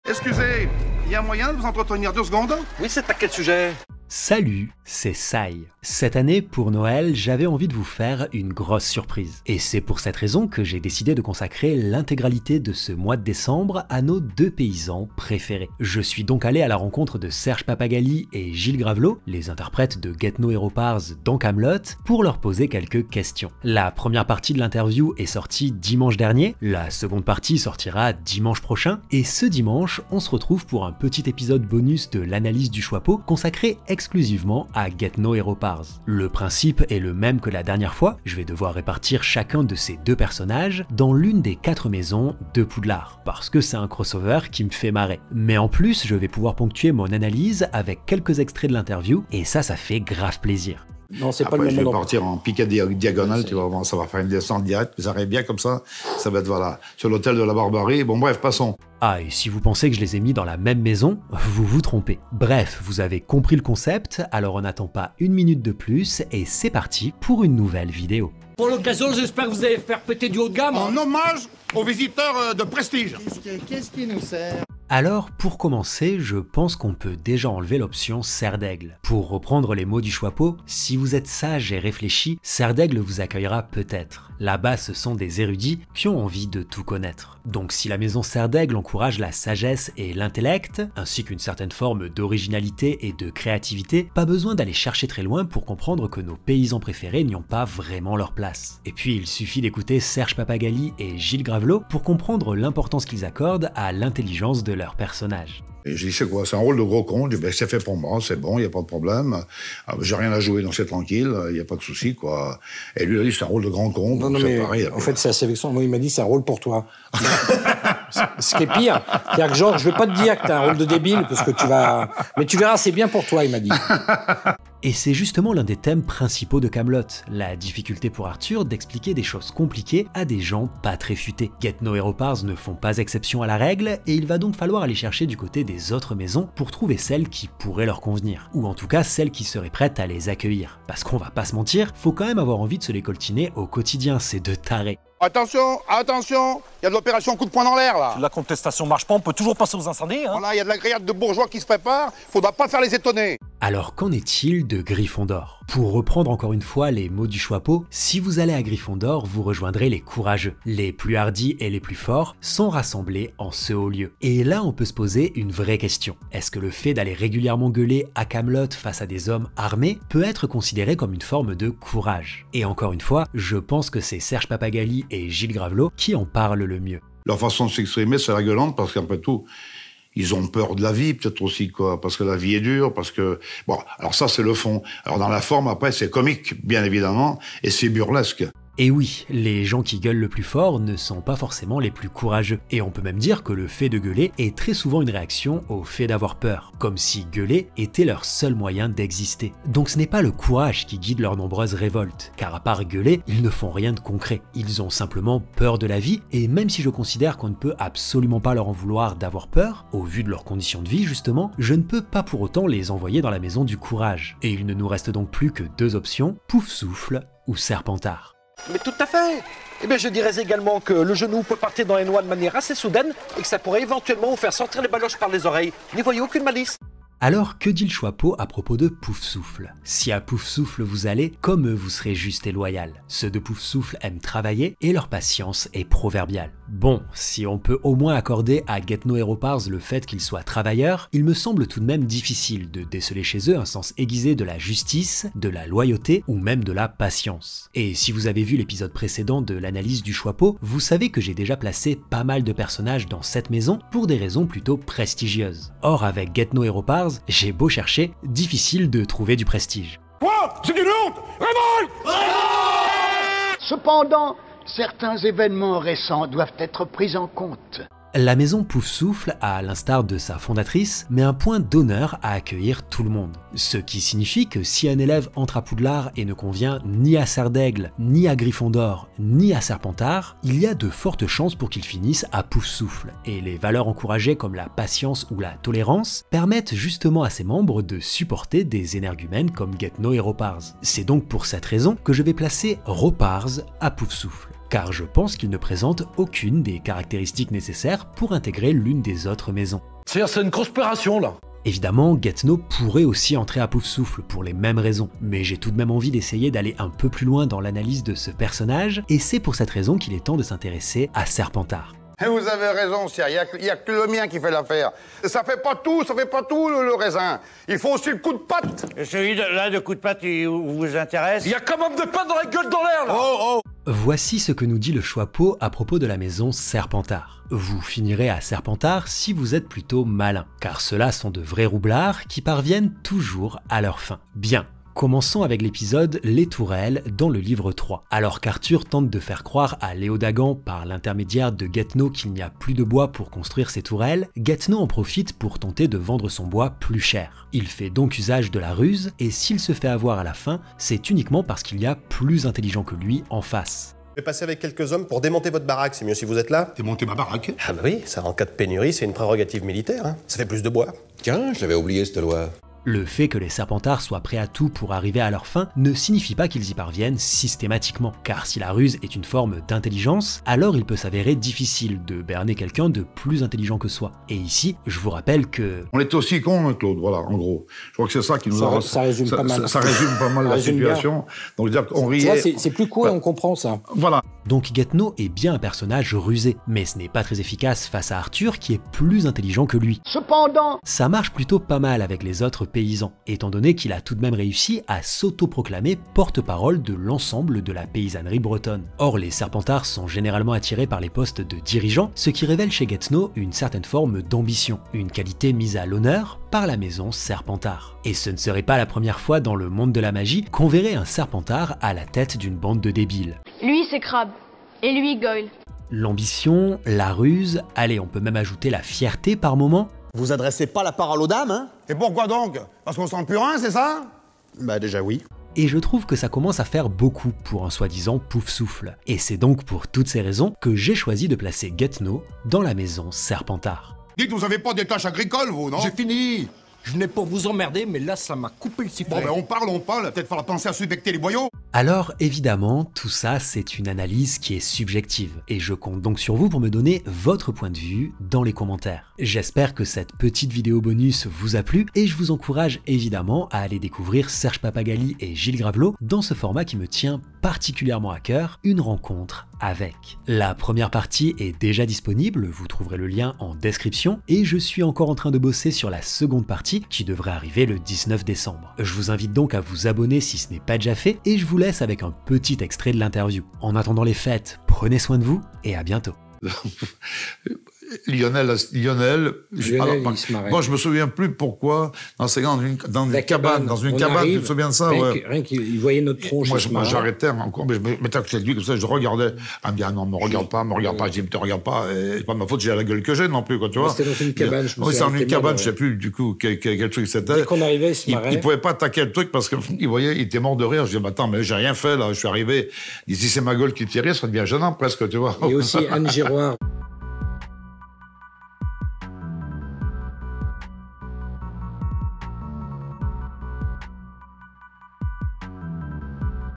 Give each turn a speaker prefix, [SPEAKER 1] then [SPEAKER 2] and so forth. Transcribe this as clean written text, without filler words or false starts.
[SPEAKER 1] Excusez, il y a moyen de vous entretenir 2 secondes?
[SPEAKER 2] Oui, c'est à quel sujet?
[SPEAKER 3] Salut, c'est Sai. Cette année, pour Noël, j'avais envie de vous faire une grosse surprise. Et c'est pour cette raison que j'ai décidé de consacrer l'intégralité de ce mois de décembre à nos 2 paysans préférés. Je suis donc allé à la rencontre de Serge Pappagalli et Gilles Gravelot, les interprètes de Get No Hero Pars dans Kaamelott, pour leur poser quelques questions. La première partie de l'interview est sortie dimanche dernier, la seconde partie sortira dimanche prochain, et ce dimanche, on se retrouve pour un petit épisode bonus de l'analyse du Choixpeau consacré exclusivement à Get No Hero Pars. Le principe est le même que la dernière fois, je vais devoir répartir chacun de ces 2 personnages dans l'une des 4 maisons de Poudlard, parce que c'est un crossover qui me fait marrer. Mais en plus, je vais pouvoir ponctuer mon analyse avec quelques extraits de l'interview, et ça fait grave plaisir.
[SPEAKER 4] Non, c'est pas
[SPEAKER 1] Après,
[SPEAKER 4] le même
[SPEAKER 1] je vais
[SPEAKER 4] endroit.
[SPEAKER 1] partir en piquet diagonale, tu vas voir, ça va faire une descente directe, ça arrive bien comme ça va être voilà, sur l'hôtel de la Barbarie. Bon bref, passons.
[SPEAKER 3] Ah, et si vous pensez que je les ai mis dans la même maison, vous vous trompez. Bref, vous avez compris le concept, alors on n'attend pas une minute de plus, et c'est parti pour une nouvelle vidéo.
[SPEAKER 5] Pour l'occasion, j'espère que vous allez faire péter du haut de gamme.
[SPEAKER 1] En hommage aux visiteurs de prestige.
[SPEAKER 6] Qu'est-ce qui nous sert?
[SPEAKER 3] Alors, pour commencer, je pense qu'on peut déjà enlever l'option cerf d'aigle. Pour reprendre les mots du Choixpeau, si vous êtes sage et réfléchi, cerf d'aigle vous accueillera peut-être. Là-bas, ce sont des érudits qui ont envie de tout connaître. Donc si la maison cerf d'aigle encourage la sagesse et l'intellect, ainsi qu'une certaine forme d'originalité et de créativité, pas besoin d'aller chercher très loin pour comprendre que nos paysans préférés n'y ont pas vraiment leur place. Et puis il suffit d'écouter Serge Pappagalli et Gilles Gravelot pour comprendre l'importance qu'ils accordent à l'intelligence de leur personnage.
[SPEAKER 1] Et j'ai dit, c'est quoi? C'est un rôle de gros con. Je dis, ben, c'est fait pour moi, c'est bon, il n'y a pas de problème. J'ai rien à jouer, donc c'est tranquille, il n'y a pas de souci, quoi. Et lui, il a dit, c'est un rôle de grand con,
[SPEAKER 4] Non,
[SPEAKER 1] donc c'est
[SPEAKER 4] mais
[SPEAKER 1] pareil.
[SPEAKER 4] en fait, c'est assez vexant. Moi, il m'a dit, c'est un rôle pour toi. Ce qui est pire, c'est-à-dire que genre, je vais pas te dire que t'as un rôle de débile, parce que tu vas... Mais tu verras, c'est bien pour toi, il m'a dit.
[SPEAKER 3] Et c'est justement l'un des thèmes principaux de Kaamelott, la difficulté pour Arthur d'expliquer des choses compliquées à des gens pas très futés. Get No Hero Pars ne font pas exception à la règle, et il va donc falloir aller chercher du côté des autres maisons pour trouver celles qui pourraient leur convenir, ou en tout cas celles qui seraient prêtes à les accueillir. Parce qu'on va pas se mentir, faut quand même avoir envie de se les coltiner au quotidien, ces 2 tarés.
[SPEAKER 1] Attention, attention, il y a de l'opération coup de poing dans l'air, là.
[SPEAKER 2] Si la contestation marche pas, on peut toujours passer aux incendies, hein.
[SPEAKER 1] Voilà, il y a de la grillade de bourgeois qui se prépare, faudra pas faire les étonner.
[SPEAKER 3] Alors qu'en est-il de Gryffondor? Pour reprendre encore une fois les mots du Choixpeau, si vous allez à Gryffondor, vous rejoindrez les courageux. Les plus hardis et les plus forts sont rassemblés en ce haut lieu. Et là, on peut se poser une vraie question. Est-ce que le fait d'aller régulièrement gueuler à Kaamelott face à des hommes armés peut être considéré comme une forme de courage? Et encore une fois, je pense que c'est Serge Pappagalli et Gilles Gravelot qui en parlent le mieux.
[SPEAKER 1] Leur façon de s'exprimer, c'est la gueulante, parce qu'après tout, ils ont peur de la vie, peut-être aussi, quoi, parce que la vie est dure, parce que... Bon, alors ça, c'est le fond. Alors dans la forme, après, c'est comique, bien évidemment, et c'est burlesque.
[SPEAKER 3] Et oui, les gens qui gueulent le plus fort ne sont pas forcément les plus courageux. Et on peut même dire que le fait de gueuler est très souvent une réaction au fait d'avoir peur, comme si gueuler était leur seul moyen d'exister. Donc ce n'est pas le courage qui guide leurs nombreuses révoltes, car à part gueuler, ils ne font rien de concret. Ils ont simplement peur de la vie, et même si je considère qu'on ne peut absolument pas leur en vouloir d'avoir peur, au vu de leurs conditions de vie justement, je ne peux pas pour autant les envoyer dans la maison du courage. Et il ne nous reste donc plus que 2 options, Poufsouffle ou Serpentard.
[SPEAKER 2] Mais tout à fait. Eh bien, je dirais également que le genou peut partir dans les noix de manière assez soudaine et que ça pourrait éventuellement vous faire sortir les baloches par les oreilles. N'y voyez aucune malice.
[SPEAKER 3] Alors, que dit le Choixpeau à propos de Poufsouffle? Si à Poufsouffle vous allez, comme eux vous serez juste et loyal. Ceux de Poufsouffle aiment travailler et leur patience est proverbiale. Bon, si on peut au moins accorder à Get No Hero Pars le fait qu'ils soient travailleurs, il me semble tout de même difficile de déceler chez eux un sens aiguisé de la justice, de la loyauté ou même de la patience. Et si vous avez vu l'épisode précédent de l'analyse du Choixpeau, vous savez que j'ai déjà placé pas mal de personnages dans cette maison pour des raisons plutôt prestigieuses. Or avec Get No Hero Pars, j'ai beau chercher, difficile de trouver du prestige.
[SPEAKER 1] Quoi? C'est une honte! Révolte!
[SPEAKER 6] Cependant, certains événements récents doivent être pris en compte.
[SPEAKER 3] La maison Poufsouffle, à l'instar de sa fondatrice, met un point d'honneur à accueillir tout le monde. Ce qui signifie que si un élève entre à Poudlard et ne convient ni à Cerf d'Aigle, ni à Gryffondor, ni à Serpentard, il y a de fortes chances pour qu'il finisse à Poufsouffle. Et les valeurs encouragées comme la patience ou la tolérance permettent justement à ses membres de supporter des énergumènes comme Get No Hero Pars. C'est donc pour cette raison que je vais placer Ropars à Poufsouffle. car je pense qu'il ne présente aucune des caractéristiques nécessaires pour intégrer l'une des autres maisons.
[SPEAKER 2] C'est une conspiration, là.
[SPEAKER 3] Évidemment, Gatineau pourrait aussi entrer à Poufsouffle pour les mêmes raisons, mais j'ai tout de même envie d'essayer d'aller un peu plus loin dans l'analyse de ce personnage, et c'est pour cette raison qu'il est temps de s'intéresser à Serpentard.
[SPEAKER 7] Et vous avez raison, Sia, il y a que le mien qui fait l'affaire. Ça fait pas tout le raisin. Il faut aussi le coup de patte.
[SPEAKER 8] Et celui-là de coup de patte, il vous intéresse?
[SPEAKER 2] Il y a quand même des pattes dans la gueule dans l'air, là.
[SPEAKER 7] Oh.
[SPEAKER 3] Voici ce que nous dit le Choixpeau à propos de la maison Serpentard. Vous finirez à Serpentard si vous êtes plutôt malin, car ceux-là sont de vrais roublards qui parviennent toujours à leur fin. Bien. Commençons avec l'épisode Les Tourelles dans le livre 3. Alors qu'Arthur tente de faire croire à Léodagan par l'intermédiaire de Gatineau qu'il n'y a plus de bois pour construire ses tourelles, Gatineau en profite pour tenter de vendre son bois plus cher. Il fait donc usage de la ruse, et s'il se fait avoir à la fin, c'est uniquement parce qu'il y a plus intelligent que lui en face.
[SPEAKER 9] Je vais passer avec quelques hommes pour démonter votre baraque, c'est mieux si vous êtes là.
[SPEAKER 1] Démonter ma baraque?
[SPEAKER 9] Ah bah oui, ça en cas de pénurie, c'est une prérogative militaire, hein. Ça fait plus de bois.
[SPEAKER 10] Tiens, je l'avais oublié cette loi.
[SPEAKER 3] Le fait que les Serpentards soient prêts à tout pour arriver à leur fin ne signifie pas qu'ils y parviennent systématiquement, car si la ruse est une forme d'intelligence, alors il peut s'avérer difficile de berner quelqu'un de plus intelligent que soi. Et ici, je vous rappelle que...
[SPEAKER 1] On est aussi con, hein, Claude, voilà, en gros. Je crois que c'est ça qui nous a...
[SPEAKER 4] Ça résume pas mal.
[SPEAKER 1] Ça résume pas mal la situation. Donc, dire qu'on riait...
[SPEAKER 4] Tu vois, c'est plus court et on comprend ça.
[SPEAKER 1] Voilà.
[SPEAKER 3] Donc Gatineau est bien un personnage rusé, mais ce n'est pas très efficace face à Arthur qui est plus intelligent que lui.
[SPEAKER 6] Cependant,
[SPEAKER 3] Ça marche plutôt pas mal avec les autres paysans, étant donné qu'il a tout de même réussi à s'autoproclamer porte-parole de l'ensemble de la paysannerie bretonne. Or, les Serpentards sont généralement attirés par les postes de dirigeants, ce qui révèle chez Gatineau une certaine forme d'ambition, une qualité mise à l'honneur par la maison Serpentard. Et ce ne serait pas la première fois dans le monde de la magie qu'on verrait un Serpentard à la tête d'une bande de débiles.
[SPEAKER 11] Lui, c'est Crabbe. Et lui, Goyle.
[SPEAKER 3] L'ambition, la ruse, allez, on peut même ajouter la fierté par moment.
[SPEAKER 12] Vous adressez pas la parole aux dames, hein?
[SPEAKER 7] Et pourquoi donc? Parce qu'on sent plus rien, c'est ça?
[SPEAKER 12] Bah déjà oui.
[SPEAKER 3] Et je trouve que ça commence à faire beaucoup pour un soi-disant Poufsouffle. Et c'est donc pour toutes ces raisons que j'ai choisi de placer Gatineau dans la maison Serpentard.
[SPEAKER 7] Dites, vous avez pas des tâches agricoles, vous, non?
[SPEAKER 2] J'ai fini. Je n'ai pas vous emmerder, mais là, ça m'a coupé le sifflet.
[SPEAKER 7] Bon, ben on parle, peut-être falloir penser à suspecter les boyaux.
[SPEAKER 3] Alors évidemment, tout ça c'est une analyse qui est subjective, et je compte donc sur vous pour me donner votre point de vue dans les commentaires. J'espère que cette petite vidéo bonus vous a plu, et je vous encourage évidemment à aller découvrir Serge Papagali et Gilles Gravelot dans ce format qui me tient particulièrement à cœur, une rencontre avec. La première partie est déjà disponible, vous trouverez le lien en description, et je suis encore en train de bosser sur la seconde partie qui devrait arriver le 19 décembre. Je vous invite donc à vous abonner si ce n'est pas déjà fait, et je vous laisse avec un petit extrait de l'interview. En attendant les fêtes, prenez soin de vous, et à bientôt.
[SPEAKER 1] Lionel, alors,
[SPEAKER 4] il se marrait.
[SPEAKER 1] moi je me souviens plus pourquoi dans une cabane, tu te souviens de ça?
[SPEAKER 4] Rien qu'il voyait notre tronche.
[SPEAKER 1] Moi j'arrêtais encore, mais je me mettais à côté de lui comme ça, je regardais. Ah bien non, me regarde pas, je dis, te regarde pas, c'est pas ma faute, j'ai la gueule que j'ai non plus, quoi, tu vois.
[SPEAKER 4] C'était dans une cabane, je me
[SPEAKER 1] souviens. Oui, c'est dans une cabane,
[SPEAKER 4] je
[SPEAKER 1] sais plus du coup quel truc c'était.
[SPEAKER 4] Dès qu'on arrivait, il se marrait.
[SPEAKER 1] Il pouvait pas attaquer le truc parce qu'il voyait, il était mort de rire. Je dis, attends, mais j'ai rien fait là, je suis arrivé. Il dit, si c'est ma gueule qui tirait, ça devient gênant presque, tu vois.
[SPEAKER 4] Et aussi Anne Giroir.